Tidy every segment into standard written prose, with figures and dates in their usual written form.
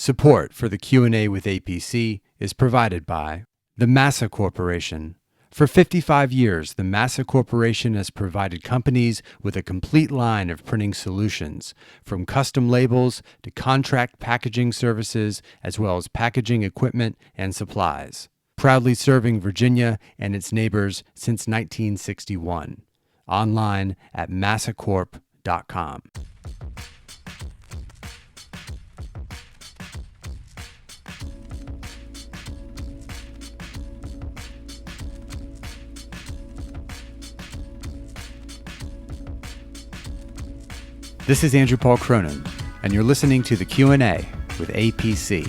Support for the Q&A with A.P.C. is provided by the Massa Corporation. For 55 years, the Massa Corporation has provided companies with a complete line of printing solutions, from custom labels to contract packaging services, as well as packaging equipment and supplies. Proudly serving Virginia and its neighbors since 1961. Online at massacorp.com. This is Andrew Paul Cronin, and you're listening to the Q&A with A.P.C.,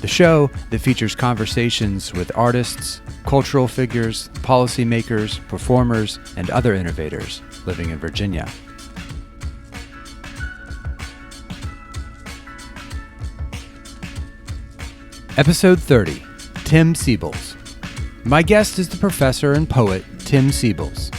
the show that features conversations with artists, cultural figures, policymakers, performers, and other innovators living in Virginia. Episode 30, Tim Seibles. My guest is the professor and poet Tim Seibles.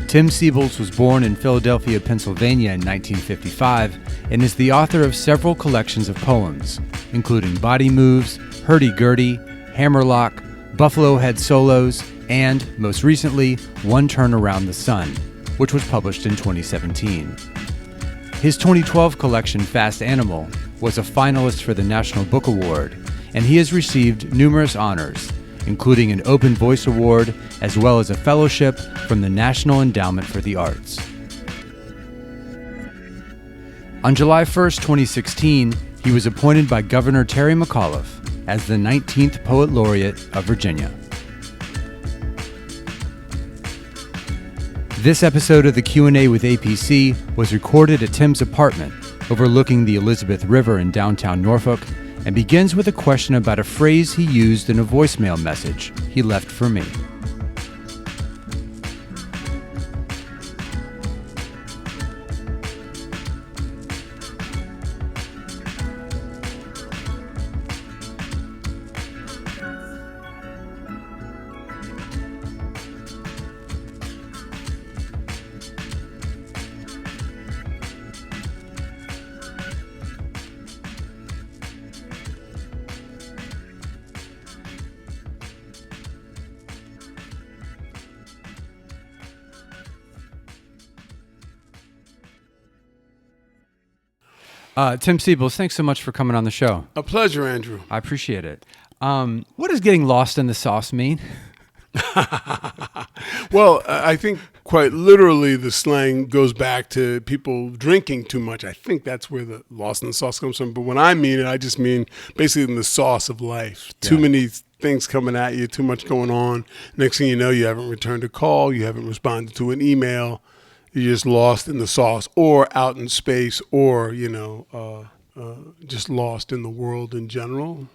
Tim Seibles was born in Philadelphia, Pennsylvania in 1955 and is the author of several collections of poems, including Body Moves, Hurdy-Gurdy, Hammerlock, Buffalo Head Solos, and, most recently, One Turn Around the Sun, which was published in 2017. His 2012 collection, Fast Animal, was a finalist for the National Book Award, and he has received numerous honors, including an Open Voice Award, as well as a fellowship from the National Endowment for the Arts. On July 1st, 2016, he was appointed by Governor Terry McAuliffe as the 19th Poet Laureate of Virginia. This episode of the Q&A with A.P.C. was recorded at Tim's apartment overlooking the Elizabeth River in downtown Norfolk, and begins with a question about a phrase he used in a voicemail message he left for me. Tim Seibles, thanks so much for coming on the show. A pleasure, Andrew. I appreciate it. What does getting lost in the sauce mean? Well, I think quite literally the slang goes back to people drinking too much. I think that's where the lost in the sauce comes from. But when I mean it, I just mean basically in the sauce of life. Yeah. Too many things coming at you, too much going on. Next thing you know, you haven't returned a call, you haven't responded to an email. You're just lost in the sauce, or out in space, or, just lost in the world in general.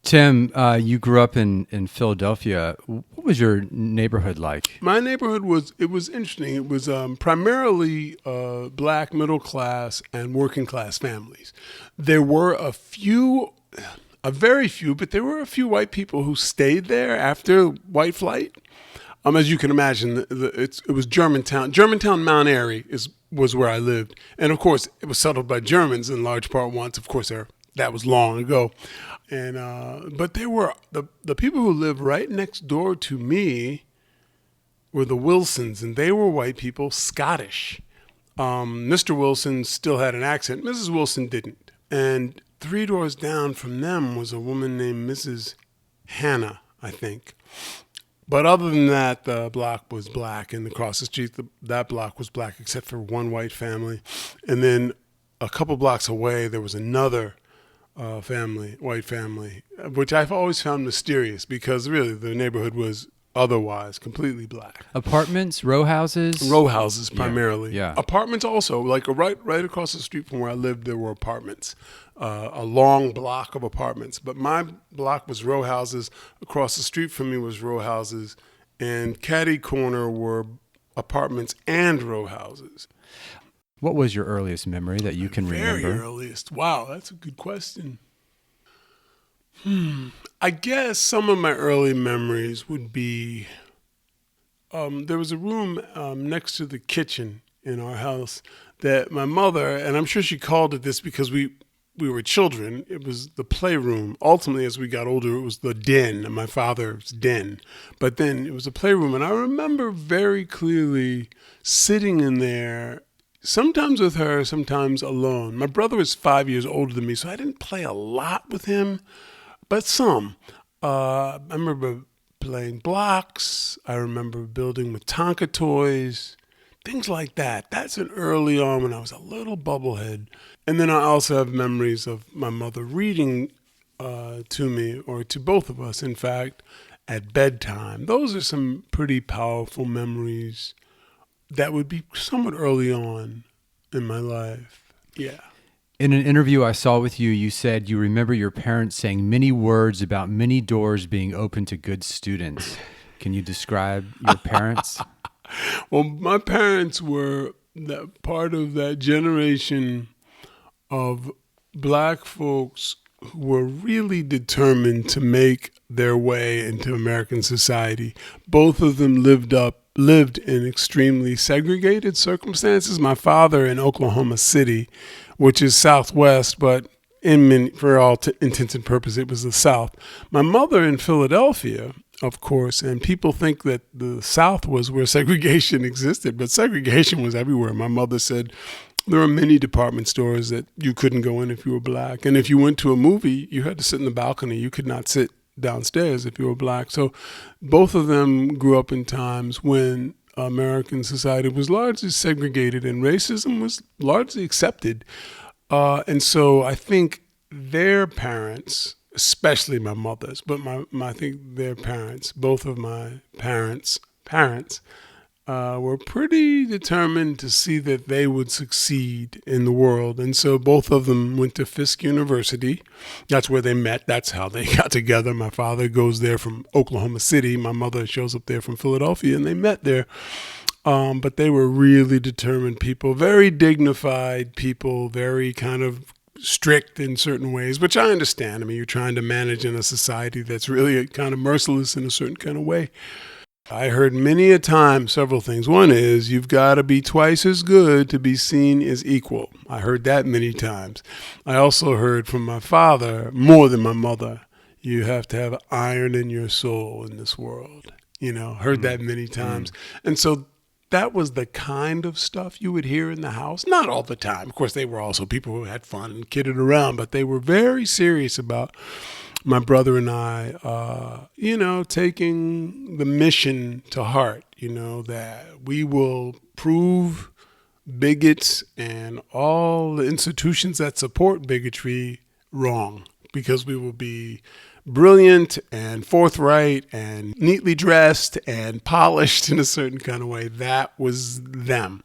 Tim, you grew up in Philadelphia. What was your neighborhood like? My neighborhood was interesting. It was primarily black, middle class, and working class families. There were very few, but there were a few white people who stayed there after white flight. As you can imagine, it was Germantown. Germantown, Mount Airy was where I lived. And, of course, it was settled by Germans in large part once. Of course, that was long ago. And but there were the people who lived right next door to me were the Wilsons, and they were white people, Scottish. Mr. Wilson still had an accent. Mrs. Wilson didn't. And 3 doors down from them was a woman named Mrs. Hannah, I think. But other than that, the block was black, and across the street, that block was black, except for one white family. And then a couple blocks away, there was another white family, which I've always found mysterious because really the neighborhood was otherwise completely black. Apartments, row houses? Row houses primarily. Yeah. Apartments also, like right across the street from where I lived, there were apartments. A long block of apartments. But my block was row houses. Across the street from me was row houses. And catty corner were apartments and row houses. What was your earliest memory that you can remember? Very earliest. Wow, that's a good question. I guess some of my early memories would be, there was a room next to the kitchen in our house that my mother, and I'm sure she called it this because we we were children, it was the playroom. Ultimately, as we got older, it was the den, my father's den. But then it was a playroom. And I remember very clearly sitting in there, sometimes with her, sometimes alone. My brother was 5 years older than me, so I didn't play a lot with him, but some. I remember playing blocks. I remember building with Tonka toys, things like that. That's an early on when I was a little bubblehead. And then I also have memories of my mother reading to me, or to both of us, in fact, at bedtime. Those are some pretty powerful memories that would be somewhat early on in my life. Yeah. In an interview I saw with you, you said you remember your parents saying many words about many doors being open to good students. Can you describe your parents? Well, my parents were that part of that generation of black folks who were really determined to make their way into American society. Both of them lived in extremely segregated circumstances. My father in Oklahoma City, which is Southwest, but for all intents and purposes, it was the South. My mother in Philadelphia, of course, and people think that the South was where segregation existed, but segregation was everywhere. My mother said there were many department stores that you couldn't go in if you were black. And if you went to a movie, you had to sit in the balcony. You could not sit downstairs if you were black. So both of them grew up in times when American society was largely segregated and racism was largely accepted. And so I think their parents, especially my mother's, but I think their parents, both of my parents' were pretty determined to see that they would succeed in the world. And so both of them went to Fisk University. That's where they met. That's how they got together. My father goes there from Oklahoma City. My mother shows up there from Philadelphia, and they met there. But they were really determined people, very dignified people, very kind of strict in certain ways, which I understand. I mean, you're trying to manage in a society that's really kind of merciless in a certain kind of way. I heard many a time several things. One is you've got to be twice as good to be seen as equal. I heard that many times. I also heard from my father, more than my mother, you have to have iron in your soul in this world. Heard that many times. And so that was the kind of stuff you would hear in the house. Not all the time. Of course, they were also people who had fun and kidded around, but they were very serious about my brother and I, taking the mission to heart, that we will prove bigots and all the institutions that support bigotry wrong, because we will be brilliant and forthright and neatly dressed and polished in a certain kind of way. That was them.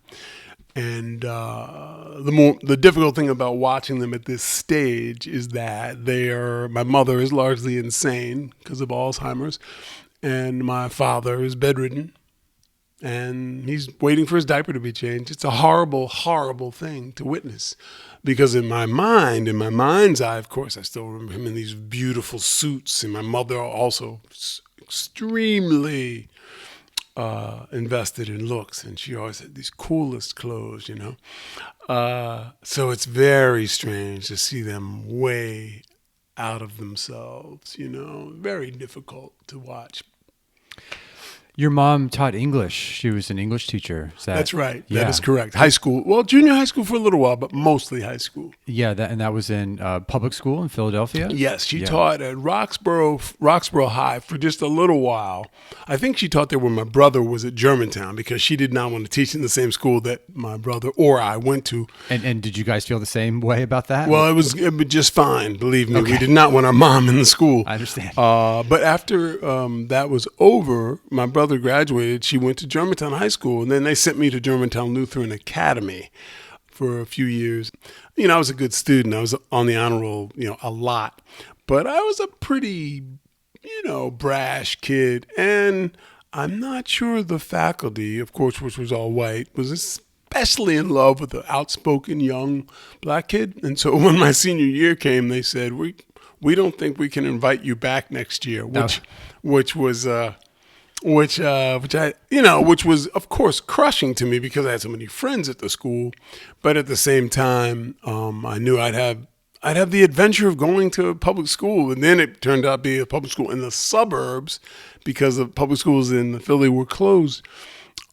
And the difficult thing about watching them at this stage is that my mother is largely insane because of Alzheimer's, and my father is bedridden, and he's waiting for his diaper to be changed. It's a horrible, horrible thing to witness, because in my mind's eye, of course, I still remember him in these beautiful suits, and my mother also extremely invested in looks, and she always had these coolest clothes, so it's very strange to see them way out of themselves, very difficult to watch. Your mom taught English. She was an English teacher. That's right. Yeah. That is correct. High school. Well, junior high school for a little while, but mostly high school. Yeah, that was in public school in Philadelphia? Yes, she taught at Roxborough High for just a little while. I think she taught there when my brother was at Germantown, because she did not want to teach in the same school that my brother or I went to. And did you guys feel the same way about that? Well, it was just fine, believe me. Okay. We did not want our mom in the school. I understand. But after that was over, my brother graduated. She went to Germantown High School, and then they sent me to Germantown Lutheran Academy for a few years. I was a good student. I was on the honor roll, a lot. But I was a pretty, brash kid. And I'm not sure the faculty, of course, which was all white, was especially in love with the outspoken young black kid. And so when my senior year came, they said, we don't think we can invite you back next year, which was which was of course crushing to me, because I had so many friends at the school, but at the same time, I knew I'd I'd have the adventure of going to a public school. And then it turned out to be a public school in the suburbs because the public schools in Philly were closed.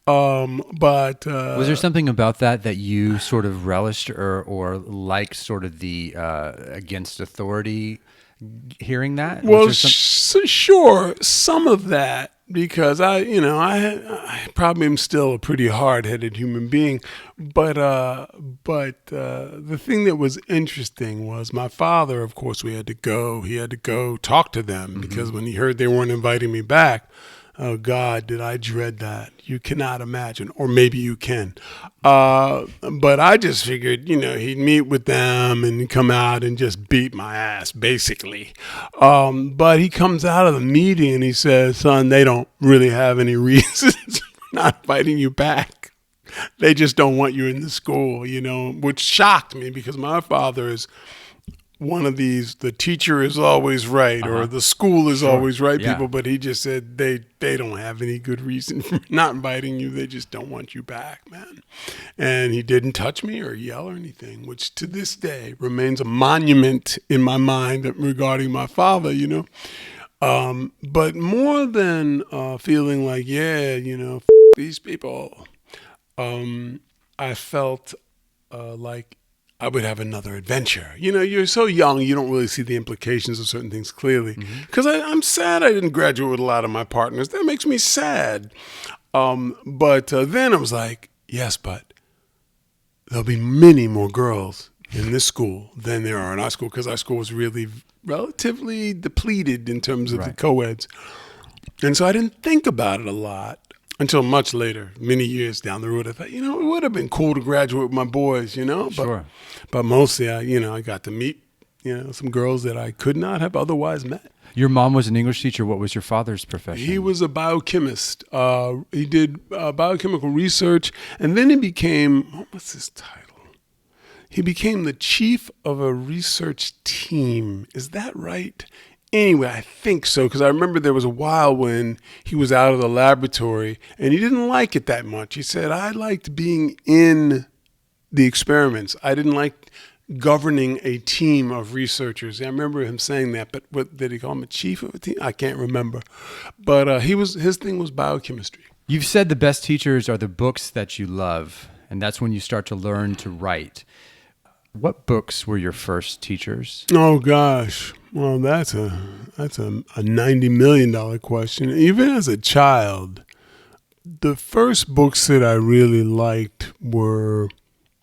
But was there something about that you sort of relished or liked, sort of the against authority, hearing that? Well, sure, some of that, because I probably am still a pretty hard-headed human being, but the thing that was interesting was my father. Of course, he had to go talk to them because when he heard they weren't inviting me back. Oh, God, did I dread that. You cannot imagine, or maybe you can. But I just figured, he'd meet with them and come out and just beat my ass, basically. But he comes out of the meeting and he says, son, they don't really have any reasons for not inviting you back. They just don't want you in the school, which shocked me because my father is one of these, the teacher is always right, or the school is always right, people. But he just said they don't have any good reason for not inviting you. They just don't want you back, man. And he didn't touch me or yell or anything, which to this day remains a monument in my mind regarding my father, But more than feeling like, f these people, I felt like I would have another adventure. You're so young, you don't really see the implications of certain things clearly. Because I'm sad I didn't graduate with a lot of my partners. That makes me sad. But then I was like, yes, but there'll be many more girls in this school than there are in our school, because our school was really relatively depleted in terms of the co-eds. And so I didn't think about it a lot. Until much later, many years down the road, I thought, it would have been cool to graduate with my boys, Sure. But mostly, I got to meet, some girls that I could not have otherwise met. Your mom was an English teacher. What was your father's profession? He was a biochemist. He did biochemical research, and then he became, what's his title? He became the chief of a research team. Is that right? Anyway, I think so, because I remember there was a while when he was out of the laboratory and he didn't like it that much. He said, I liked being in the experiments. I didn't like governing a team of researchers. I remember him saying that, but what did he call him, a chief of a team? I can't remember. But his thing was biochemistry. You've said the best teachers are the books that you love, and that's when you start to learn to write. What books were your first teachers? Oh, gosh. Well, that's a $90 million question. Even as a child, the first books that I really liked were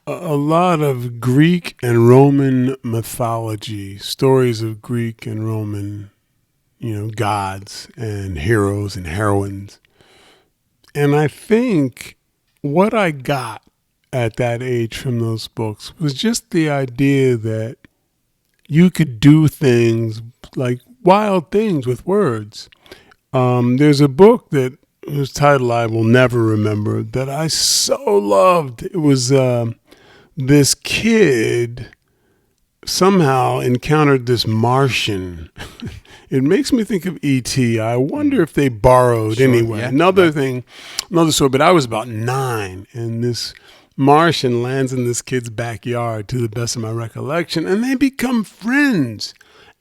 a lot of Greek and Roman mythology, stories of Greek and Roman, gods and heroes and heroines. And I think what I got at that age from those books was just the idea that you could do things like wild things with words. There's a book whose title I will never remember that I so loved. It was this kid somehow encountered this Martian. It makes me think of E.T. I wonder if they borrowed anyway. Yeah. Another story, but I was about 9, and this Martian lands in this kid's backyard, to the best of my recollection, and they become friends.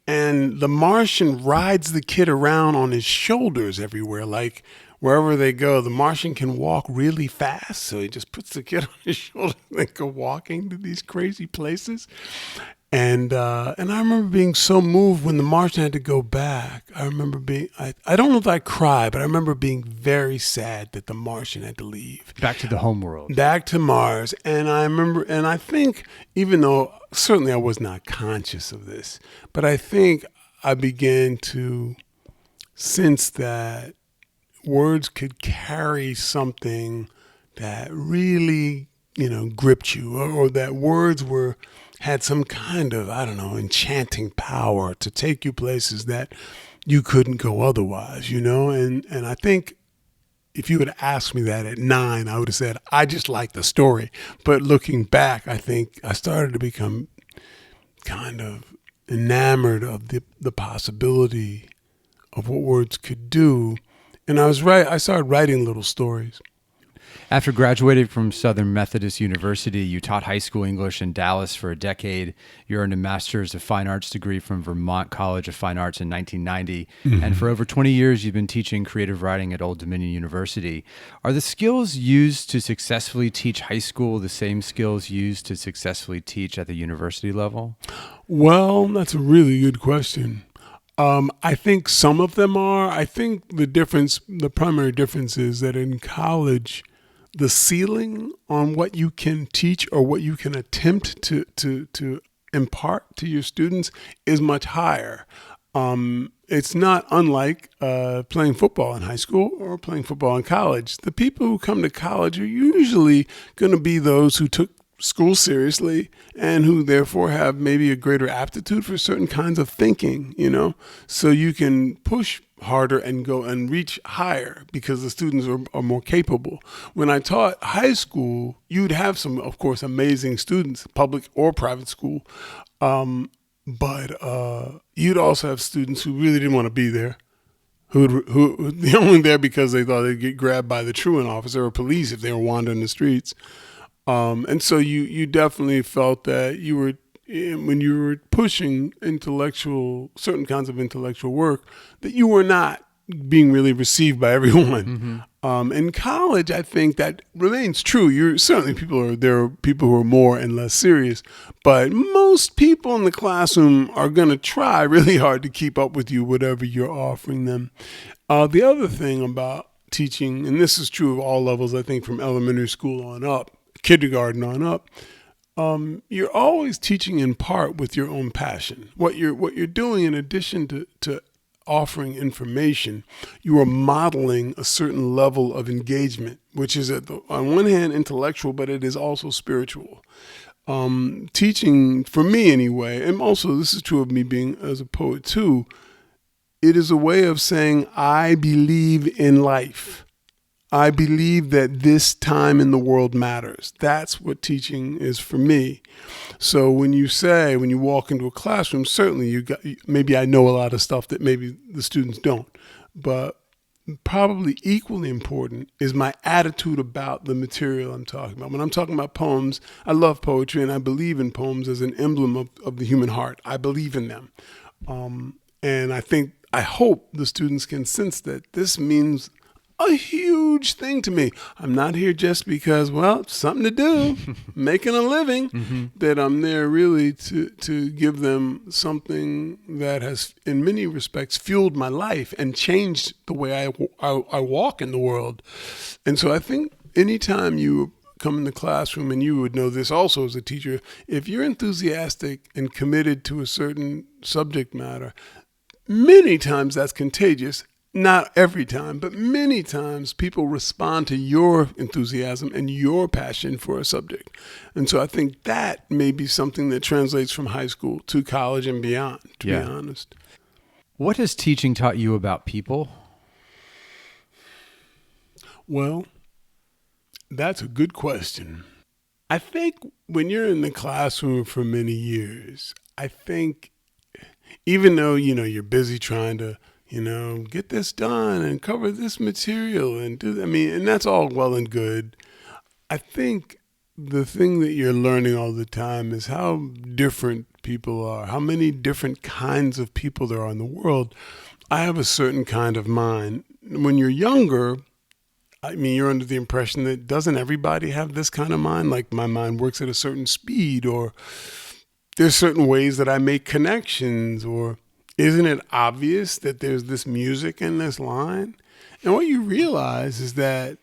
And the Martian rides the kid around on his shoulders everywhere, like wherever they go. The Martian can walk really fast, so he just puts the kid on his shoulder and they go walking to these crazy places. And I remember being so moved when the Martian had to go back. I remember I don't know if I cried, but I remember being very sad that the Martian had to leave. Back to the homeworld. Back to Mars. And I think, even though certainly I was not conscious of this, but I think I began to sense that words could carry something that really, gripped you, or that words had some kind of, enchanting power to take you places that you couldn't go otherwise, And I think if you had asked me that at 9, I would have said, I just like the story. But looking back, I think I started to become kind of enamored of the possibility of what words could do. And I started writing little stories. After graduating from Southern Methodist University, you taught high school English in Dallas for a decade. You earned a Master's of Fine Arts degree from Vermont College of Fine Arts in 1990. And for over 20 years, you've been teaching creative writing at Old Dominion University. Are the skills used to successfully teach high school the same skills used to successfully teach at the university level? Well, that's a really good question. I think some of them are. I think the primary difference is that in college, the ceiling on what you can teach or what you can attempt to impart to your students is much higher. It's not unlike playing football in high school or playing football in college. The people who come to college are usually going to be those who took school seriously and who therefore have maybe a greater aptitude for certain kinds of thinking, so you can push harder and go and reach higher because the students are more capable. When I taught high school, you'd have some, of course, amazing students, public or private school, but you'd also have students who really didn't want to be there, who they're only there because they thought they'd get grabbed by the truant officer or police if they were wandering the streets. And so you definitely felt that when you were pushing certain kinds of intellectual work, that you were not being really received by everyone. In college, I think that remains true. There are people who are more and less serious, but most people in the classroom are going to try really hard to keep up with you, whatever you're offering them. The other thing about teaching, and this is true of all levels, I think from elementary school on up, kindergarten on up, you're always teaching in part with your own passion. What you're doing in addition to offering information, you are modeling a certain level of engagement, which is on one hand intellectual, but it is also spiritual. Teaching, for me anyway, and also this is true of me being as a poet too, it is a way of saying, I believe in life. I believe that this time in the world matters. That's what teaching is for me. So when you walk into a classroom, certainly maybe I know a lot of stuff that maybe the students don't, but probably equally important is my attitude about the material I'm talking about. When I'm talking about poems, I love poetry and I believe in poems as an emblem of the human heart. I believe in them. And I hope the students can sense that this means a huge thing to me. I'm not here just because, it's something to do, making a living, that I'm there really to give them something that has, in many respects, fueled my life and changed the way I walk in the world. And so I think anytime you come in the classroom, and you would know this also as a teacher, if you're enthusiastic and committed to a certain subject matter, many times that's contagious. Not every time, but many times people respond to your enthusiasm and your passion for a subject. And so I think that may be something that translates from high school to college and beyond, to be honest. What has teaching taught you about people? Well, that's a good question. I think when you're in the classroom for many years, I think even though, you're busy trying to get this done and cover this material and and that's all well and good. I think the thing that you're learning all the time is how different people are, how many different kinds of people there are in the world. I have a certain kind of mind. When you're younger, you're under the impression that doesn't everybody have this kind of mind? Like my mind works at a certain speed, or there's certain ways that I make connections, or isn't it obvious that there's this music in this line? And what you realize is that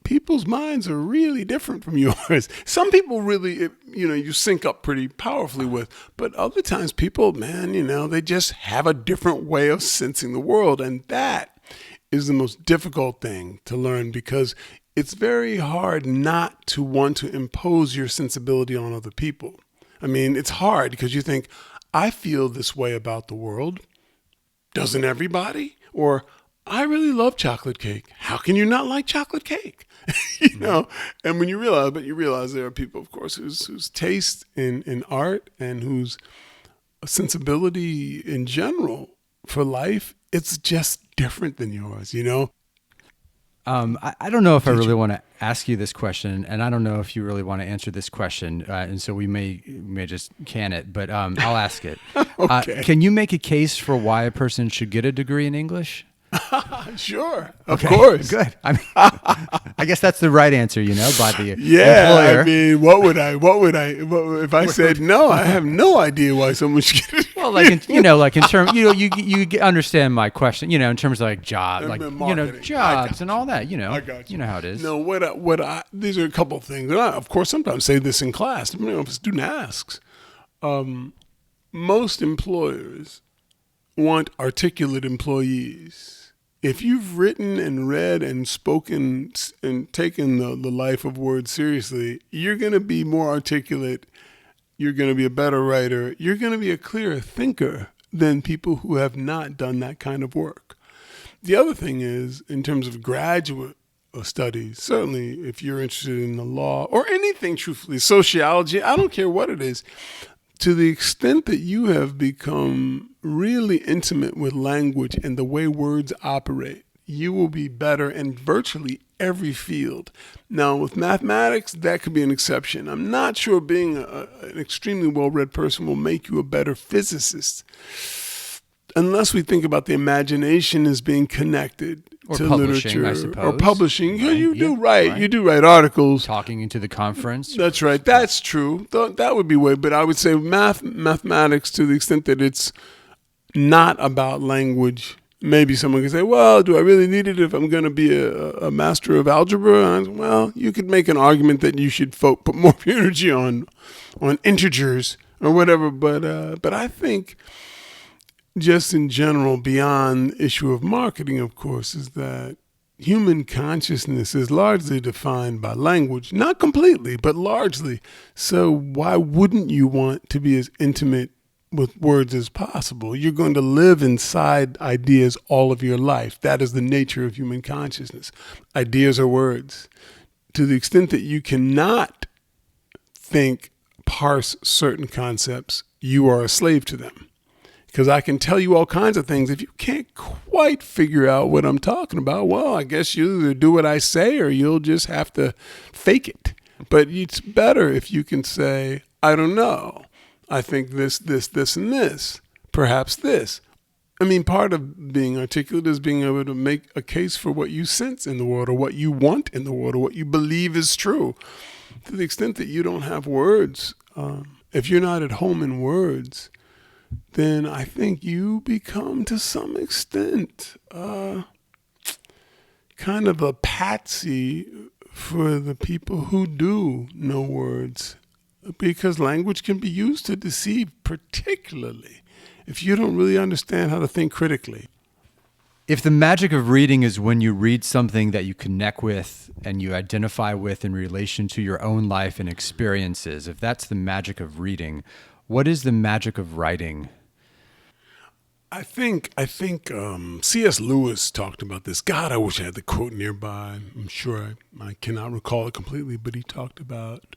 people's minds are really different from yours. Some people really, you sync up pretty powerfully with, but other times people, they just have a different way of sensing the world. And that is the most difficult thing to learn, because it's very hard not to want to impose your sensibility on other people. It's hard because you think, I feel this way about the world. Doesn't everybody? Or I really love chocolate cake. How can you not like chocolate cake? And when you realize there are people, of course, whose taste in art and whose sensibility in general for life, it's just different than yours, I don't know if I really want to ask you this question, and I don't know if you really want to answer this question, and so we may just can it, but I'll ask it. Okay. Can you make a case for why a person should get a degree in English? Sure, of Okay, course. good. I mean, I guess that's the right answer, by the Yeah, employer. I mean, if I said no? I have no idea why someone should get it. Well, like in terms, you understand my question, in terms of like job, like Marketing. jobs and all that, I got you. You know how it is. No, these are a couple of things. And I, of course, sometimes say this in class. If a student asks, most employers want articulate employees. If you've written and read and spoken and taken the life of words seriously, you're going to be more articulate. You're going to be a better writer. You're going to be a clearer thinker than people who have not done that kind of work. The other thing is, in terms of graduate studies, certainly if you're interested in the law or anything, truthfully, sociology, I don't care what it is, to the extent that you have become really intimate with language and the way words operate, you will be better in virtually every field. Now, with mathematics, that could be an exception. I'm not sure being an extremely well-read person will make you a better physicist, unless we think about the imagination as being connected Or to publishing, literature I suppose. or publishing. Right. You do Yeah, right. right. You do write articles. Talking into the conference. That's right. That's true. That would be way. But I would say mathematics, to the extent that it's not about language. Maybe someone could say, well, do I really need it if I'm going to be a master of algebra? And I say, well, you could make an argument that you should put more energy on integers or whatever. But I think just in general, beyond the issue of marketing, of course, is that human consciousness is largely defined by language. Not completely, but largely. So why wouldn't you want to be as intimate with words as possible? You're going to live inside ideas all of your life. That is the nature of human consciousness. Ideas are words. To the extent that you cannot parse certain concepts, you are a slave to them. Because I can tell you all kinds of things. If you can't quite figure out what I'm talking about, well, I guess you either do what I say or you'll just have to fake it. But it's better if you can say, I don't know. I think this, and this. Perhaps this. I mean, part of being articulate is being able to make a case for what you sense in the world or what you want in the world or what you believe is true. To the extent that you don't have words, if you're not at home in words, then I think you become, to some extent, kind of a patsy for the people who do know words, because language can be used to deceive, particularly if you don't really understand how to think critically. If the magic of reading is when you read something that you connect with and you identify with in relation to your own life and experiences, if that's the magic of reading, what is the magic of writing? I think C.S. Lewis talked about this. God, I wish I had the quote nearby. I'm sure I cannot recall it completely, but he talked about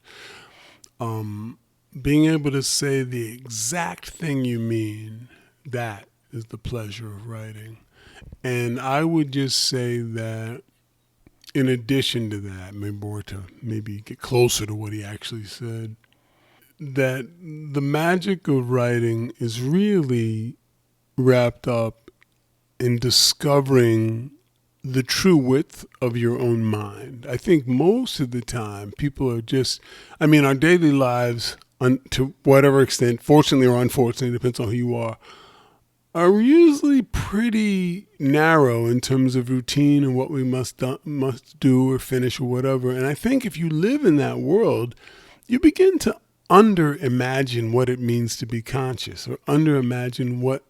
being able to say the exact thing you mean. That is the pleasure of writing. And I would just say that in addition to that, maybe get closer to what he actually said, that the magic of writing is really wrapped up in discovering the true width of your own mind. I think most of the time people are our daily lives, to whatever extent, fortunately or unfortunately, depends on who you are usually pretty narrow in terms of routine and what we must do or finish or whatever. And I think if you live in that world, you begin to under-imagine what it means to be conscious, or under-imagine what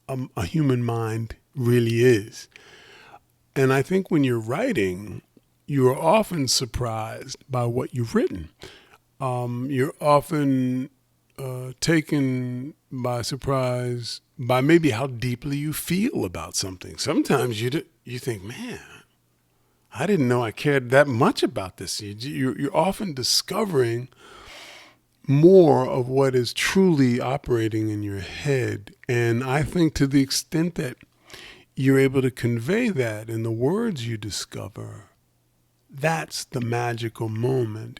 a human mind really is. And I think when you're writing, you are often surprised by what you've written. You're often taken by surprise by maybe how deeply you feel about something. Sometimes you think, man, I didn't know I cared that much about this. You're often discovering more of what is truly operating in your head. And I think to the extent that you're able to convey that in the words you discover. That's the magical moment.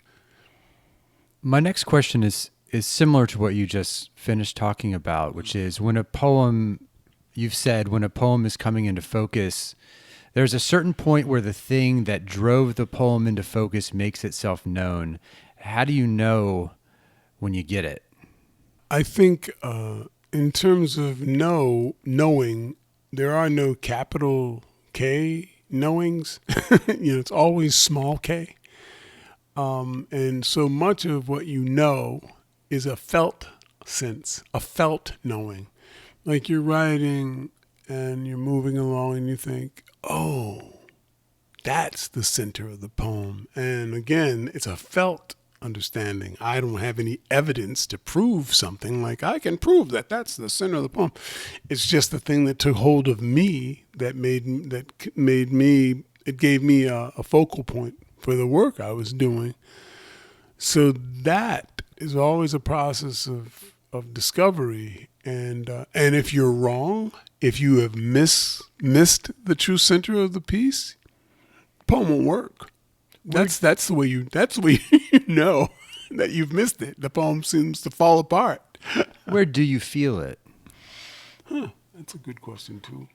My next question is similar to what you just finished talking about, which is when a poem is coming into focus, there's a certain point where the thing that drove the poem into focus makes itself known. How do you know when you get it? I think in terms of knowing, there are no capital K knowings. It's always small k. And so much of what you know is a felt sense, a felt knowing. Like you're writing and you're moving along and you think, oh, that's the center of the poem. And again, it's a felt understanding. I don't have any evidence to prove something. Like I can prove that that's the center of the poem. It's just the thing that took hold of me that it gave me a focal point for the work I was doing. So that is always a process of discovery. And if you're wrong, if you have missed the true center of the piece, the poem won't work. That's the way you know that you've missed it. The poem seems to fall apart. Where do you feel it? That's a good question too.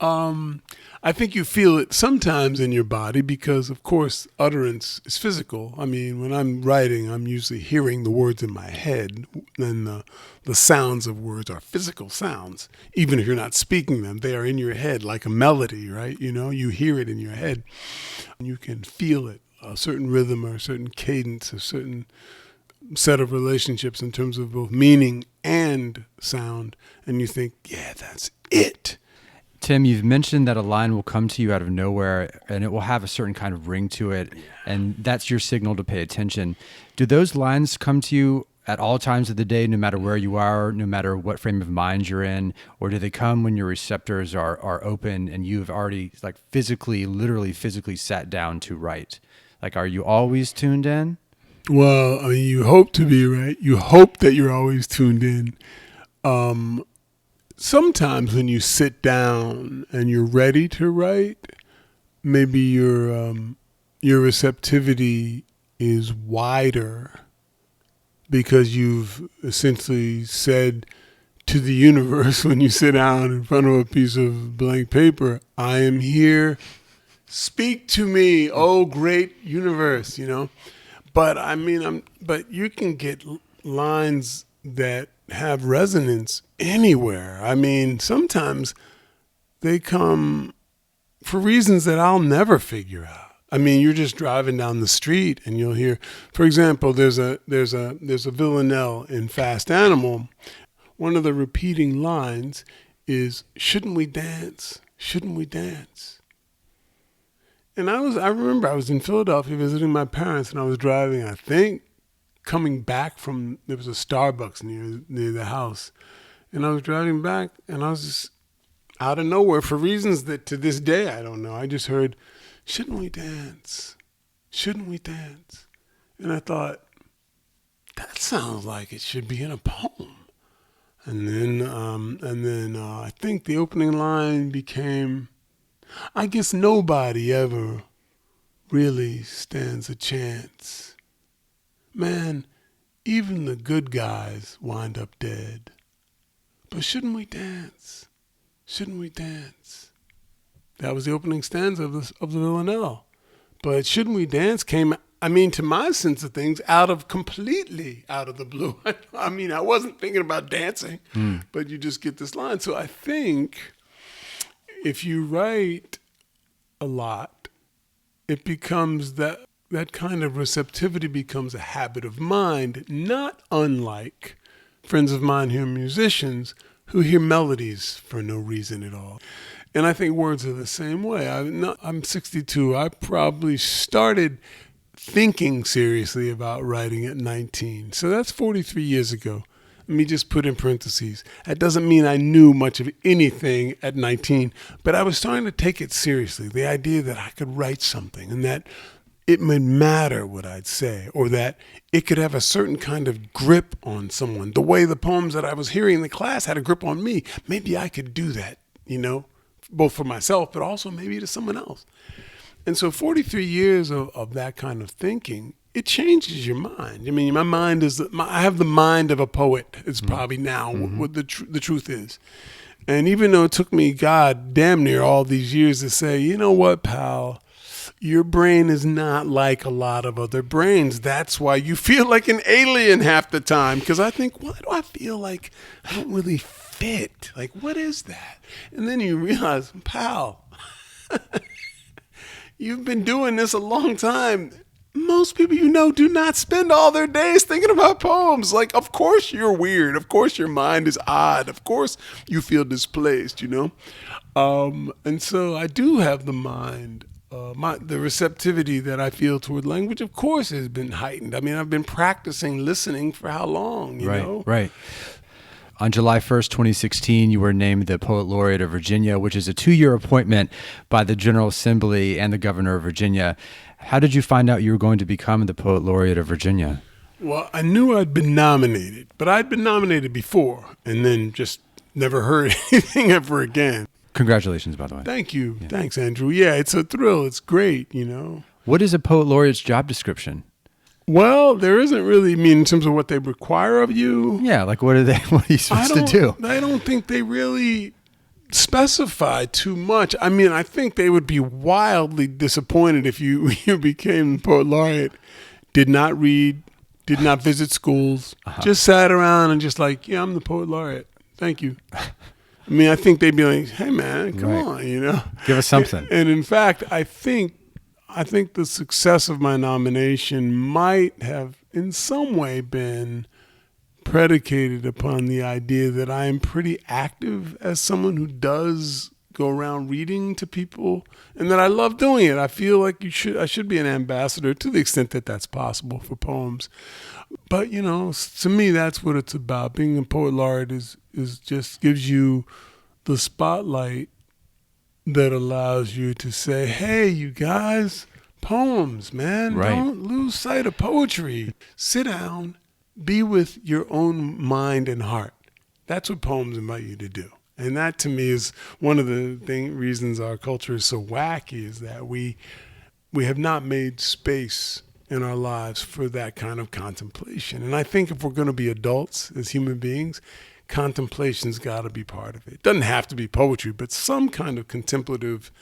I think you feel it sometimes in your body because, of course, utterance is physical. I mean, when I'm writing, I'm usually hearing the words in my head, and the sounds of words are physical sounds. Even if you're not speaking them, they are in your head like a melody, right? You hear it in your head. You can feel it, a certain rhythm or a certain cadence, a certain set of relationships in terms of both meaning and sound, and you think, yeah, that's it. Tim, you've mentioned that a line will come to you out of nowhere and it will have a certain kind of ring to it, and that's your signal to pay attention. Do those lines come to you at all times of the day, no matter where you are, no matter what frame of mind you're in, or do they come when your receptors are open and you've already literally physically sat down to write? Like, are you always tuned in? Well, I mean, you hope to be, right? You hope that you're always tuned in. Sometimes when you sit down and you're ready to write, maybe your receptivity is wider because you've essentially said to the universe when you sit down in front of a piece of blank paper, I am here, speak to me, oh great universe, But I mean, but you can get lines that have resonance anywhere. I mean, sometimes they come for reasons that I'll never figure out. I mean, you're just driving down the street and you'll hear, for example, there's a villanelle in Fast Animal. One of the repeating lines is, "Shouldn't we dance? Shouldn't we dance?" And I remember I was in Philadelphia visiting my parents, and I was driving, I think, coming back from, there was a Starbucks near the house. And I was driving back, and I was just out of nowhere, for reasons that to this day I don't know. I just heard, "Shouldn't we dance? Shouldn't we dance?" And I thought, that sounds like it should be in a poem. And then I think the opening line became, I guess nobody ever really stands a chance. Man, even the good guys wind up dead. But shouldn't we dance? Shouldn't we dance? That was the opening stanza of the villanelle. But "Shouldn't we dance" came, I mean, to my sense of things, completely out of the blue. I mean, I wasn't thinking about dancing, but you just get this line. So I think if you write a lot, it becomes that kind of receptivity becomes a habit of mind, not unlike friends of mine who are musicians who hear melodies for no reason at all. And I think words are the same way. I'm 62. I probably started thinking seriously about writing at 19. So that's 43 years ago. Let me just put in parentheses. That doesn't mean I knew much of anything at 19, but I was starting to take it seriously. The idea that I could write something and that it would matter what I'd say, or that it could have a certain kind of grip on someone. The way the poems that I was hearing in the class had a grip on me. Maybe I could do that, both for myself, but also maybe to someone else. And so 43 years of that kind of thinking, it changes your mind. I mean, my mind I have the mind of a poet. It's probably now what the truth is. And even though it took me, God, damn near all these years to say, you know what, pal, your brain is not like a lot of other brains. That's why you feel like an alien half the time. Because I think, why do I feel like I don't really fit? Like, what is that? And then you realize, pal, you've been doing this a long time. Most people do not spend all their days thinking about poems. Like, of course you're weird. Of course your mind is odd. Of course you feel displaced, And so I do have the mind. The receptivity that I feel toward language, of course, has been heightened. I mean, I've been practicing listening for how long, you know? Right. On July 1st, 2016, you were named the Poet Laureate of Virginia, which is a 2-year appointment by the General Assembly and the Governor of Virginia. How did you find out you were going to become the Poet Laureate of Virginia? Well, I knew I'd been nominated, but I'd been nominated before and then just never heard anything ever again. Congratulations, by the way. Thank you. Yeah. Thanks, Andrew. Yeah, it's a thrill. It's great, What is a Poet Laureate's job description? Well, there isn't really, in terms of what they require of you. Yeah, like what are you supposed to do? I don't think they really specify too much. I mean, I think they would be wildly disappointed if you became the Poet Laureate, did not read, did not visit schools, just sat around and just like, yeah, I'm the Poet Laureate. Thank you. I mean, I think they'd be like, hey, man, come on, Give us something. And in fact, I think the success of my nomination might have in some way been predicated upon the idea that I am pretty active as someone who does go around reading to people, and that I love doing it. I feel like I should be an ambassador to the extent that that's possible for poems. But, to me, that's what it's about. Being a Poet Laureate is just gives you the spotlight that allows you to say, hey, you guys, poems, man. Right. Don't lose sight of poetry. Sit down, be with your own mind and heart. That's what poems invite you to do. And that, to me, is one of the reasons our culture is so wacky, is that we have not made space in our lives for that kind of contemplation. And I think if we're going to be adults as human beings, contemplation's got to be part of it. It doesn't have to be poetry, but some kind of contemplative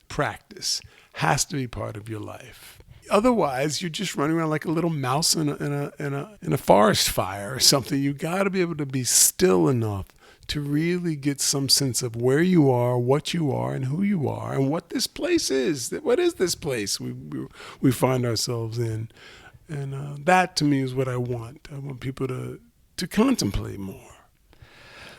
practice has to be part of your life. Otherwise, you're just running around like a little mouse in a forest fire or something. You got to be able to be still enough to really get some sense of where you are, what you are, and who you are, and what this place is. What is this place we find ourselves in? And that, to me, is what I want. I want people to contemplate more.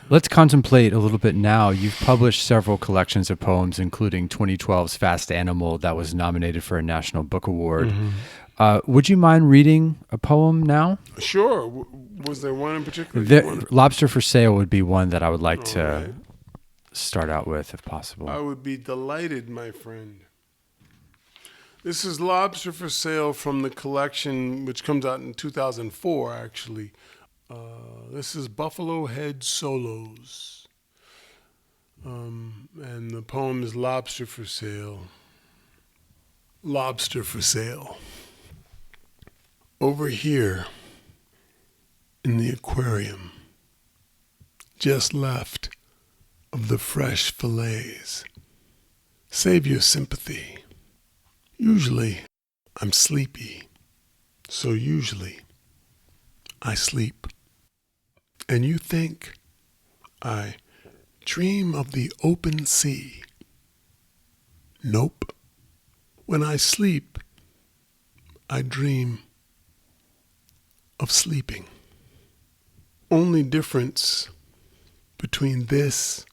Let's contemplate a little bit now. You've published several collections of poems, including 2012's Fast Animal that was nominated for a National Book Award. Mm-hmm. Would you mind reading a poem now? Sure. Was there one in particular? Lobster for Sale would be one that I would like to start out with, if possible. I would be delighted, my friend. This is Lobster for Sale from the collection, which comes out in 2004, actually. This is Buffalo Head Solos. And the poem is Lobster for Sale. Lobster for sale. Over here in the aquarium, just left of the fresh fillets. Save your sympathy. Usually I'm sleepy, so usually I sleep. And you think I dream of the open sea. Nope. When I sleep, I dream of sleeping. Only difference between this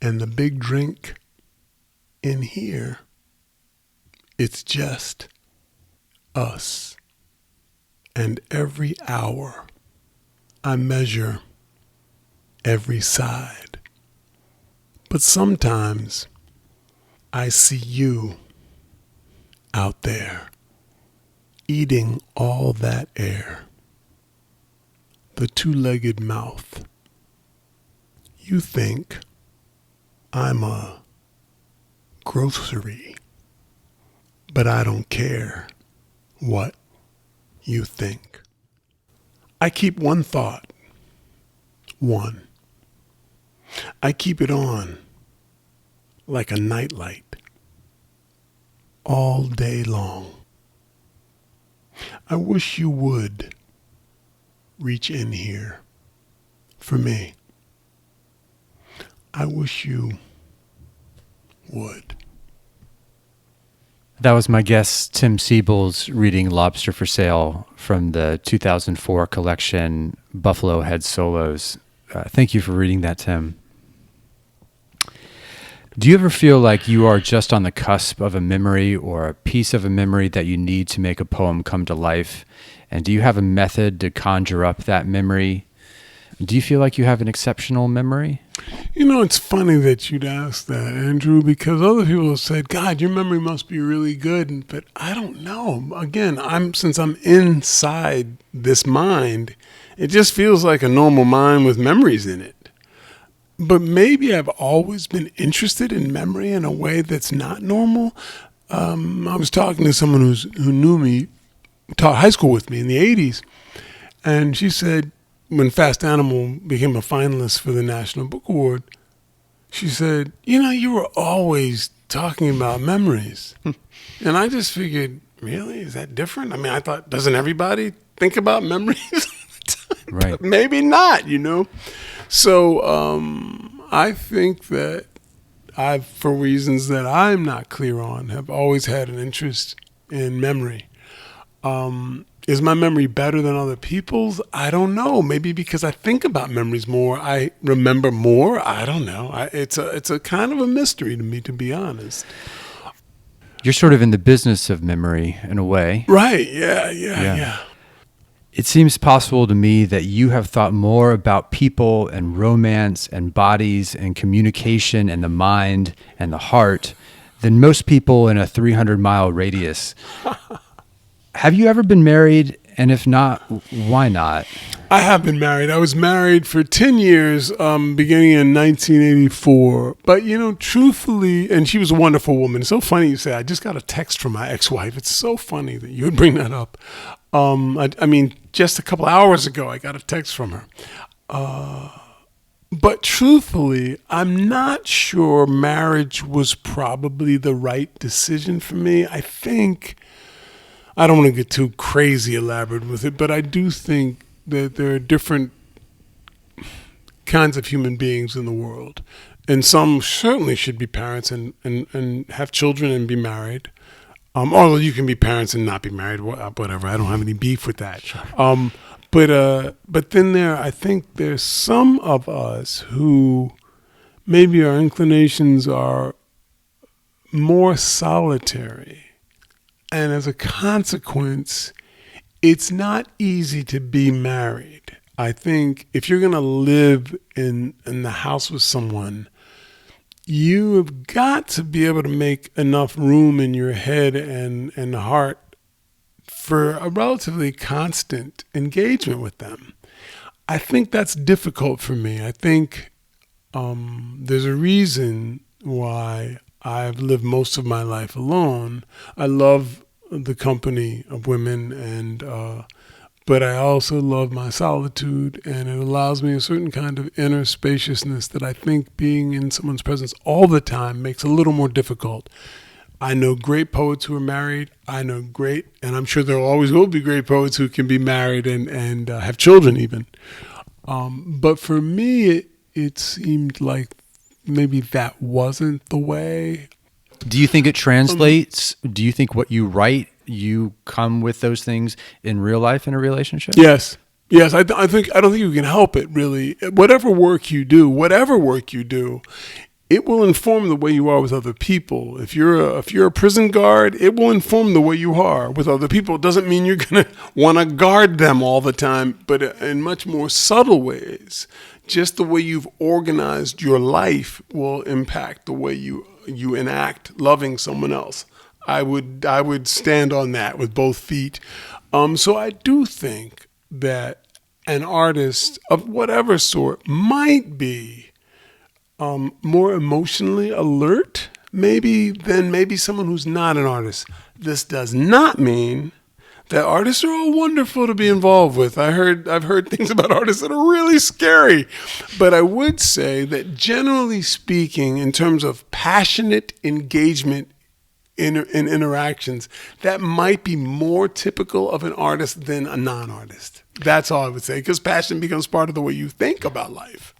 and the big drink in here, it's just us. And every hour I measure every side. But sometimes I see you out there, eating all that air. The two-legged mouth. You think I'm a grocery, but I don't care what you think. I keep one thought. One. I keep it on like a nightlight all day long. I wish you would reach in here for me. I wish you would. That was my guest, Tim Seibles, reading Lobster for Sale from the 2004 collection, Buffalo Head Solos. Thank you for reading that, Tim. Do you ever feel like you are just on the cusp of a memory or a piece of a memory that you need to make a poem come to life? And do you have a method to conjure up that memory? Do you feel like you have an exceptional memory? You know, it's funny that you'd ask that, Andrew, because other people have said, God, your memory must be really good. But I don't know. Again, since I'm inside this mind, it just feels like a normal mind with memories in it. But maybe I've always been interested in memory in a way that's not normal. I was talking to someone who knew me, taught high school with me in the 80s, and she said, when Fast Animal became a finalist for the National Book Award, she said, you know, you were always talking about memories. And I just figured, really? Is that different? I mean, I thought, doesn't everybody think about memories? Right. Maybe not, you know? So I think that I've, for reasons that I'm not clear on, have always had an interest in memory. Is my memory better than other people's? I don't know. Maybe because I think about memories more, I remember more. I don't know. It's a kind of a mystery to me, to be honest. You're sort of in the business of memory in a way. Right. Yeah. It seems possible to me that you have thought more about people and romance and bodies and communication and the mind and the heart than most people in a 300-mile radius. Have you ever been married? And if not, why not? I have been married. I was married for 10 years, beginning in 1984. But, you know, truthfully, and she was a wonderful woman. It's so funny you say, I just got a text from my ex-wife. It's so funny that you would bring that up. I mean, just a couple hours ago, I got a text from her. But truthfully, I'm not sure marriage was probably the right decision for me. I think, I don't want to get too crazy elaborate with it, but I do think that there are different kinds of human beings in the world. And some certainly should be parents and have children and be married. Although you can be parents and not be married, whatever. I don't have any beef with that. Sure. But then I think there's some of us who maybe our inclinations are more solitary. And as a consequence, it's not easy to be married. I think if you're going to live in the house with someone, you have got to be able to make enough room in your head and heart for a relatively constant engagement with them. I think that's difficult for me. I think there's a reason why I've lived most of my life alone. I love the company of women, but I also love my solitude, and it allows me a certain kind of inner spaciousness that I think being in someone's presence all the time makes a little more difficult. I know great poets who are married. I know great, and I'm sure there always will be great poets who can be married and have children even. But for me, it seemed like maybe that wasn't the way. Do you think it translates? Do you think what you write, you come with those things in real life in a relationship? Yes. I don't think you can help it, really. Whatever work you do, it will inform the way you are with other people. If you're a prison guard, it will inform the way you are with other people. It doesn't mean you're going to want to guard them all the time, but in much more subtle ways. Just the way you've organized your life will impact the way you enact loving someone else. I would stand on that with both feet. So I do think that an artist of whatever sort might be more emotionally alert, than someone who's not an artist. This does not mean that artists are all wonderful to be involved with. I've heard things about artists that are really scary, but I would say that generally speaking, in terms of passionate engagement in interactions, that might be more typical of an artist than a non-artist. That's all I would say, because passion becomes part of the way you think about life.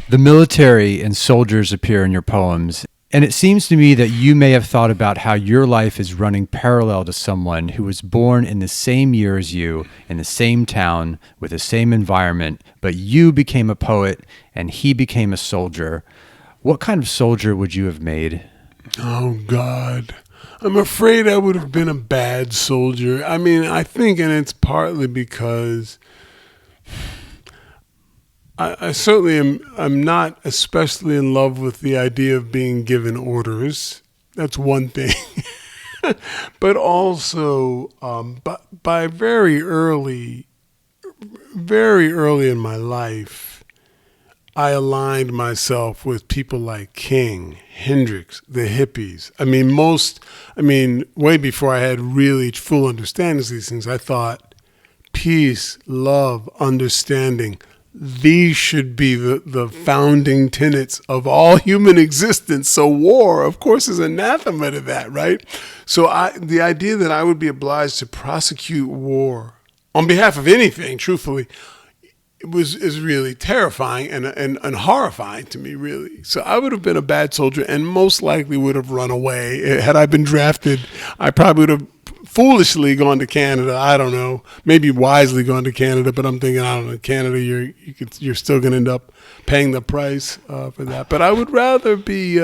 The military and soldiers appear in your poems, and it seems to me that you may have thought about how your life is running parallel to someone who was born in the same year as you, in the same town, with the same environment, but you became a poet and he became a soldier. What kind of soldier would you have made? Oh, God. I'm afraid I would have been a bad soldier. I mean, I think, and it's partly because I certainly I'm not especially in love with the idea of being given orders. That's one thing. But also, by very early in my life, I aligned myself with people like King, Hendrix, the hippies. Way before I had really full understandings of these things, I thought peace, love, understanding, these should be the founding tenets of all human existence. So war, of course, is anathema to that, right? So the idea that I would be obliged to prosecute war on behalf of anything, truthfully, is really terrifying and horrifying to me, really. So I would have been a bad soldier and most likely would have run away. Had I been drafted, I probably would have foolishly gone to Canada. I don't know, maybe wisely gone to Canada, but I'm thinking, I don't know, Canada, you're still going to end up paying the price for that. But I would rather be,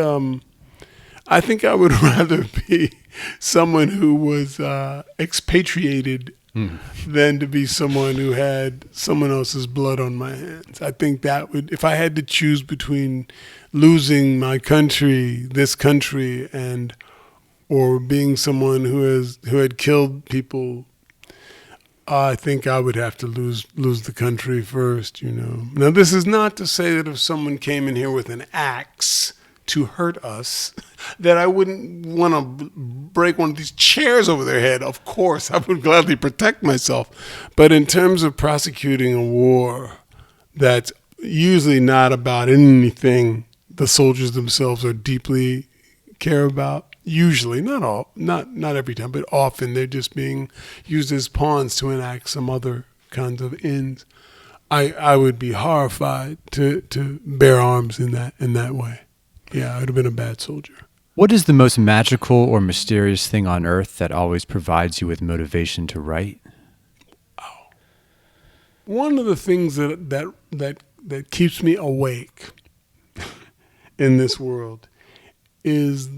I think I would rather be someone who was expatriated than to be someone who had someone else's blood on my hands. I think that would, if I had to choose between losing my country, this country, or being someone who had killed people, I think I would have to lose the country first, you know. Now, this is not to say that if someone came in here with an axe to hurt us, that I wouldn't want to break one of these chairs over their head. Of course, I would gladly protect myself. But in terms of prosecuting a war that's usually not about anything the soldiers themselves are deeply care about, usually, not every time, but often they're just being used as pawns to enact some other kinds of ends. I would be horrified to bear arms in that way. Yeah, I would have been a bad soldier. What is the most magical or mysterious thing on earth that always provides you with motivation to write? Oh. One of the things that keeps me awake in this world is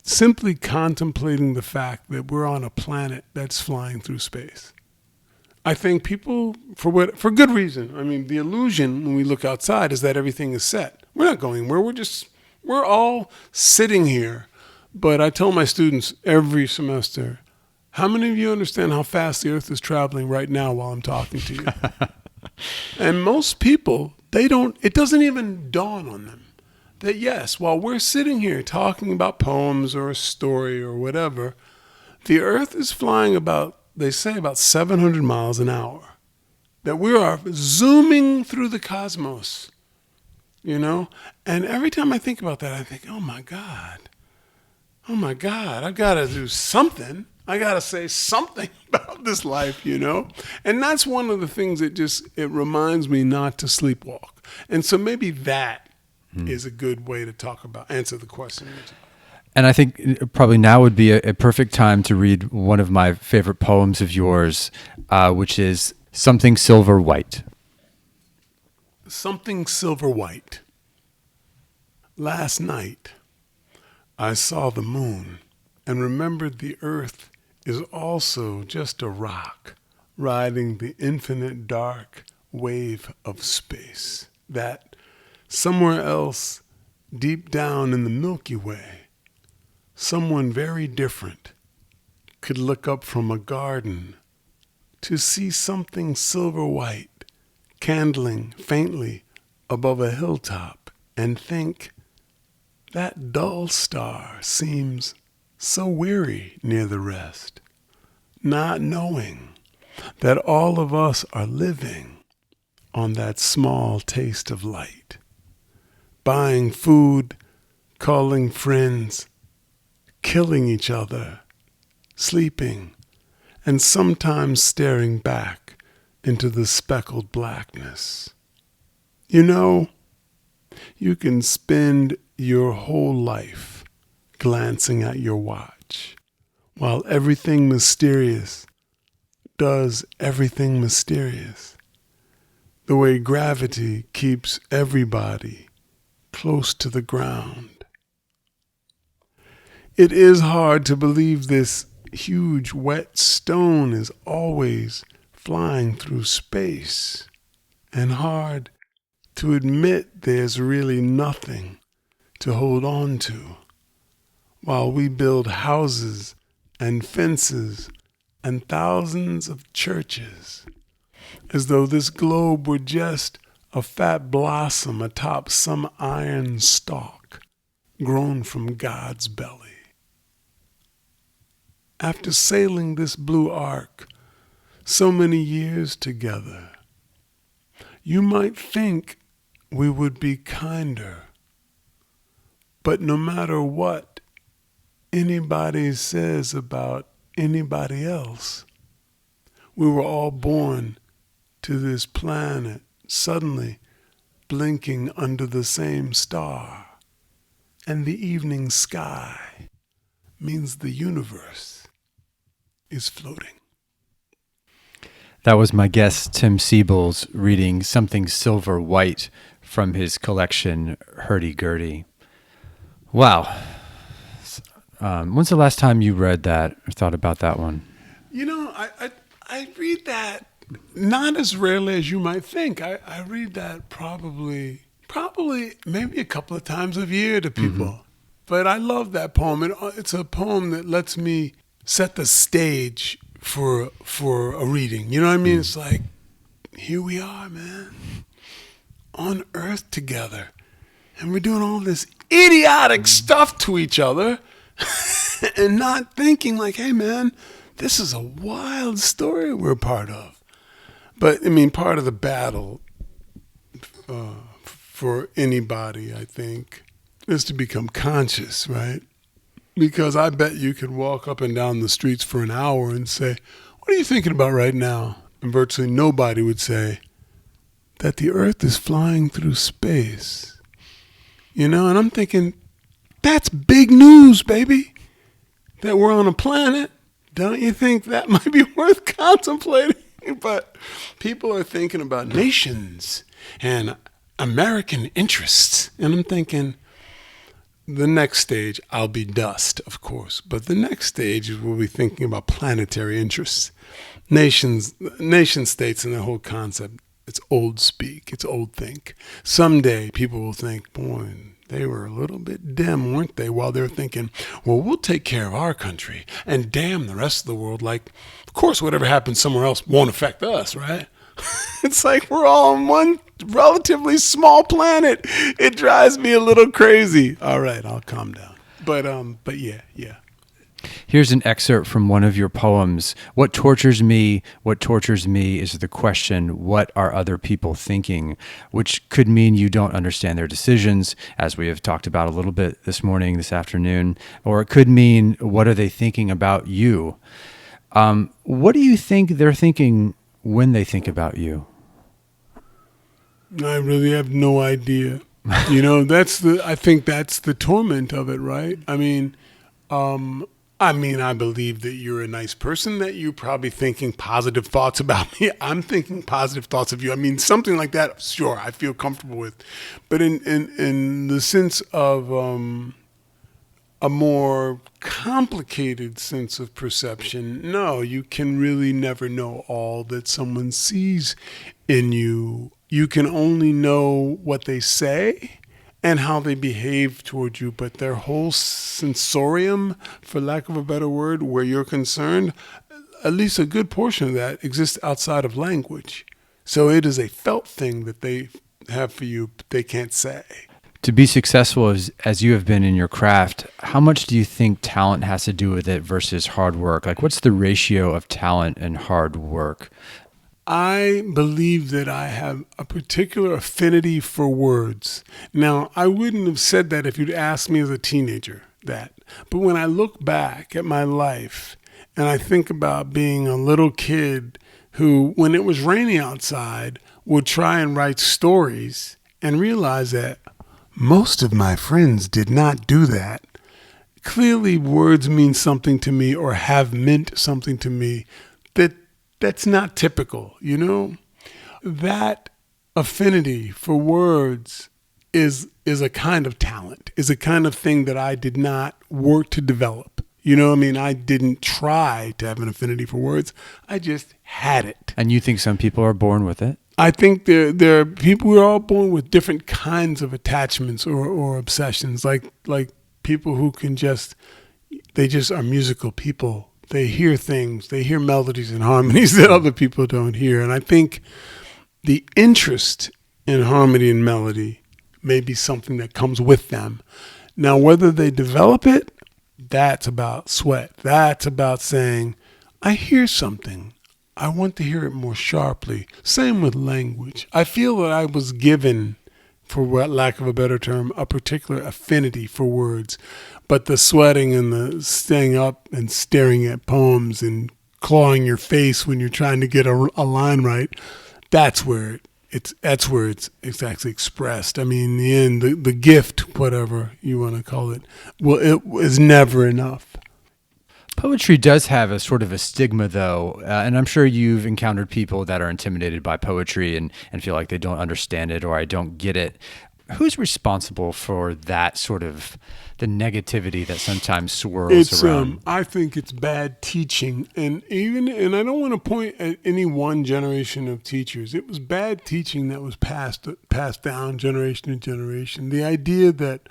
simply contemplating the fact that we're on a planet that's flying through space. I think people, for good reason. I mean, the illusion when we look outside is that everything is set. We're not going anywhere. We're all sitting here. But I tell my students every semester, how many of you understand how fast the Earth is traveling right now while I'm talking to you? And most people, it doesn't even dawn on them that yes, while we're sitting here talking about poems or a story or whatever, the Earth is flying they say about 700 miles an hour. That we are zooming through the cosmos, you know? And every time I think about that, I think, oh my God, I've got to do something. I got to say something about this life, you know? And that's one of the things that it reminds me not to sleepwalk. And so maybe that is a good way to answer the question. And I think probably now would be a perfect time to read one of my favorite poems of yours, which is Something Silver White. Something silver white. Last night, I saw the moon and remembered the earth is also just a rock riding the infinite dark wave of space. That somewhere else, deep down in the Milky Way, someone very different could look up from a garden to see something silver white candling faintly above a hilltop and think, that dull star seems so weary near the rest, not knowing that all of us are living on that small taste of light, buying food, calling friends, killing each other, sleeping, and sometimes staring back into the speckled blackness. You know, you can spend your whole life glancing at your watch while everything mysterious does everything mysterious. The way gravity keeps everybody close to the ground. It is hard to believe this huge wet stone is always flying through space, and hard to admit there's really nothing to hold on to while we build houses and fences and thousands of churches, as though this globe were just a fat blossom atop some iron stalk grown from God's belly. After sailing this blue ark so many years together, you might think we would be kinder. But no matter what anybody says about anybody else, we were all born to this planet suddenly blinking under the same star, and the evening sky means the universe is floating. That was my guest, Tim Seibles, reading Something Silver White from his collection, Hurdy-Gurdy. Wow. When's the last time you read that or thought about that one? You know, I read that not as rarely as you might think. I read that probably maybe a couple of times a year to people. Mm-hmm. But I love that poem. It's a poem that lets me set the stage for a reading. You know what I mean? It's like, here we are, man, on Earth together. And we're doing all this idiotic stuff to each other and not thinking like, hey, man, this is a wild story we're part of. But, I mean, part of the battle for anybody, I think, is to become conscious, right? Because I bet you could walk up and down the streets for an hour and say, what are you thinking about right now? And virtually nobody would say that the Earth is flying through space. You know, and I'm thinking, that's big news, baby, that we're on a planet. Don't you think that might be worth contemplating? But people are thinking about nations and American interests. And I'm thinking, the next stage, I'll be dust, of course. But the next stage is we'll be thinking about planetary interests. Nation states and the whole concept, it's old speak, it's old think. Someday people will think, boy, they were a little bit dim, weren't they? While they're thinking, well, we'll take care of our country and damn the rest of the world. Like, of course, whatever happens somewhere else won't affect us, right? It's like we're all on one relatively small planet. It drives me a little crazy. All right, I'll calm down. But yeah. Here's an excerpt from one of your poems. What tortures me is the question, what are other people thinking? Which could mean you don't understand their decisions, as we have talked about a little bit this morning, this afternoon. Or it could mean, what are they thinking about you? What do you think they're thinking when they think about you? I really have no idea. You know, I think that's the torment of it, right? I mean, I believe that you're a nice person, that you're probably thinking positive thoughts about me. I'm thinking positive thoughts of you. I mean, something like that, sure, I feel comfortable with. But in the sense of a more complicated sense of perception, no, you can really never know all that someone sees in you. You can only know what they say and how they behave toward you, but their whole sensorium, for lack of a better word, where you're concerned, at least a good portion of that exists outside of language. So it is a felt thing that they have for you, but they can't say. To be successful as you have been in your craft, how much do you think talent has to do with it versus hard work? Like, what's the ratio of talent and hard work? I believe that I have a particular affinity for words. Now, I wouldn't have said that if you'd asked me as a teenager that. But when I look back at my life and I think about being a little kid who, when it was raining outside, would try and write stories and realize that most of my friends did not do that. Clearly, words mean something to me or have meant something to me that's not typical, you know? That affinity for words is a kind of talent, is a kind of thing that I did not work to develop. You know what I mean? I didn't try to have an affinity for words. I just had it. And you think some people are born with it? I think there are people, we're all born with different kinds of attachments or obsessions, like people who they just are musical people. They hear things, they hear melodies and harmonies that other people don't hear. And I think the interest in harmony and melody may be something that comes with them. Now, whether they develop it, that's about sweat. That's about saying, I hear something. I want to hear it more sharply. Same with language. I feel that I was given, for lack of a better term, a particular affinity for words. But the sweating and the staying up and staring at poems and clawing your face when you're trying to get a line right, that's where it's actually expressed. I mean, in the end, the gift, whatever you want to call it, well, it is never enough. Poetry does have a sort of a stigma, though, and I'm sure you've encountered people that are intimidated by poetry and feel like they don't understand it or I don't get it. Who's responsible for that sort of the negativity that sometimes swirls around? I think it's bad teaching, and I don't want to point at any one generation of teachers. It was bad teaching that was passed down generation to generation. The idea that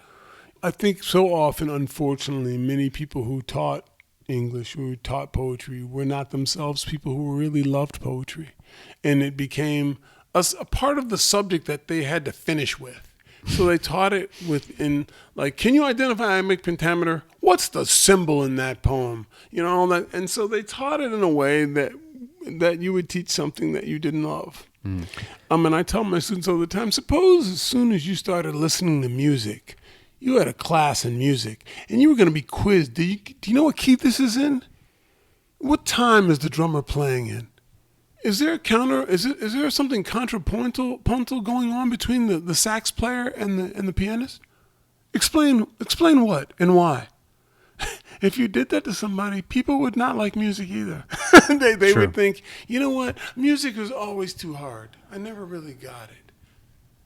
I think so often, unfortunately, many people who taught English, who taught poetry, were not themselves people who really loved poetry, and it became a part of the subject that they had to finish with. So they taught it within, like, can you identify iambic pentameter? What's the symbol in that poem? You know, all that. And so they taught it in a way that you would teach something that you didn't love. And I tell my students all the time, suppose as soon as you started listening to music, you had a class in music, and you were going to be quizzed. Do you know what key this is in? What time is the drummer playing in? Is there a counter? Is there something contrapuntal going on between the sax player and the pianist? Explain what and why. If you did that to somebody, people would not like music either. they would think, you know what, music was always too hard. I never really got it.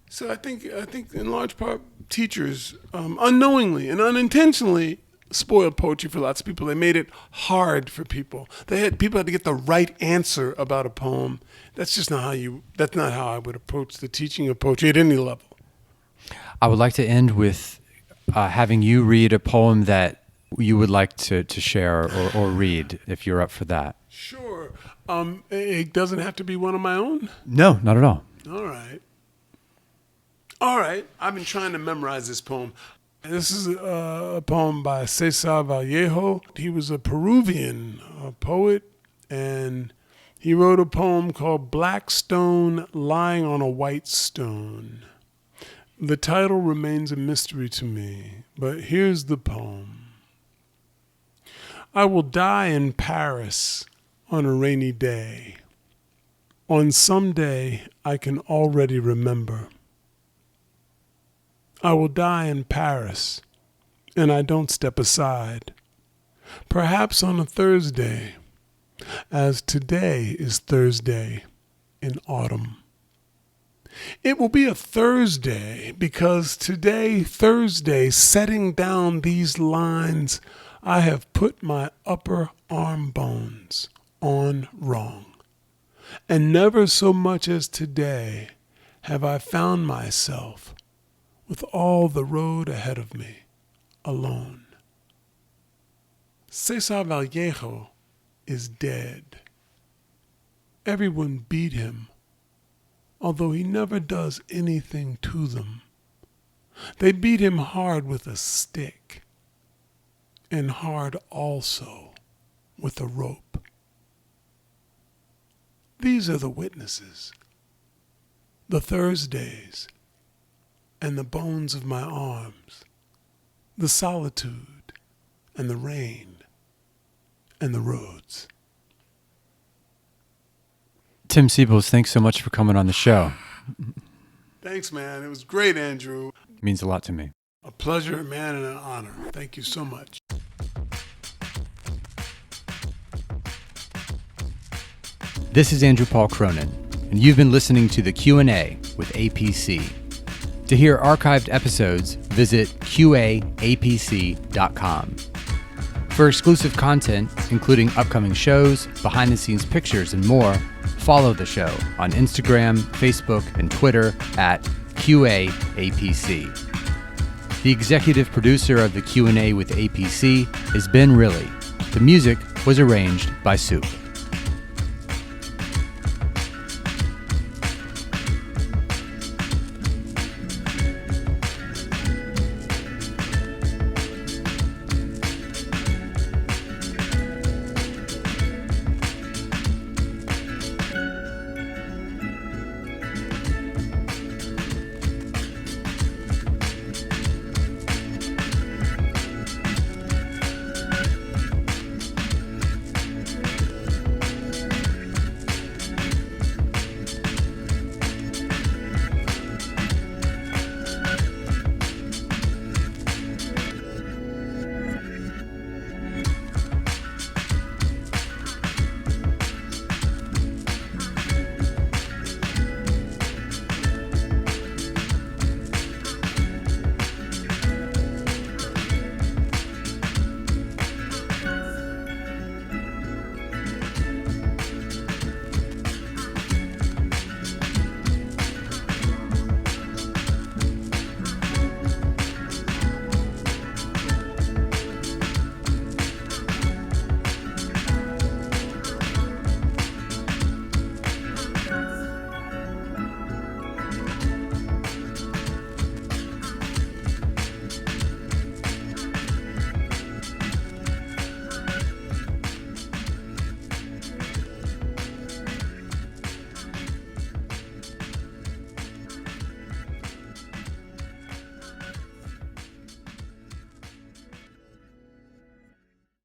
So I think in large part teachers unknowingly and unintentionally spoiled poetry for lots of people. They made it hard for people. People had to get the right answer about a poem. That's not how I would approach the teaching of poetry at any level. I would like to end with having you read a poem that you would like to share or read, if you're up for that. Sure. It doesn't have to be one of my own? No, not at all. All right. I've been trying to memorize this poem. This is a poem by Cesar Vallejo. He was a Peruvian poet, and he wrote a poem called Blackstone Lying on a White Stone. The title remains a mystery to me, but here's the poem. I will die in Paris on a rainy day. On some day I can already remember. I will die in Paris, and I don't step aside. Perhaps on a Thursday, as today is Thursday in autumn. It will be a Thursday because today, Thursday, setting down these lines, I have put my upper arm bones on wrong. And never so much as today have I found myself with all the road ahead of me, alone. Cesar Vallejo is dead. Everyone beat him, although he never does anything to them. They beat him hard with a stick, and hard also with a rope. These are the witnesses, the Thursdays, and the bones of my arms, the solitude, and the rain, and the roads. Tim Seibles, thanks so much for coming on the show. Thanks, man. It was great, Andrew. It means a lot to me. A pleasure, man, and an honor. Thank you so much. This is Andrew Paul Cronin, and you've been listening to the Q&A with A.P.C. To hear archived episodes, visit QAAPC.com. For exclusive content, including upcoming shows, behind-the-scenes pictures, and more, follow the show on Instagram, Facebook, and Twitter at QAAPC. The executive producer of the Q&A with A.P.C. is Ben Riley. The music was arranged by Soup.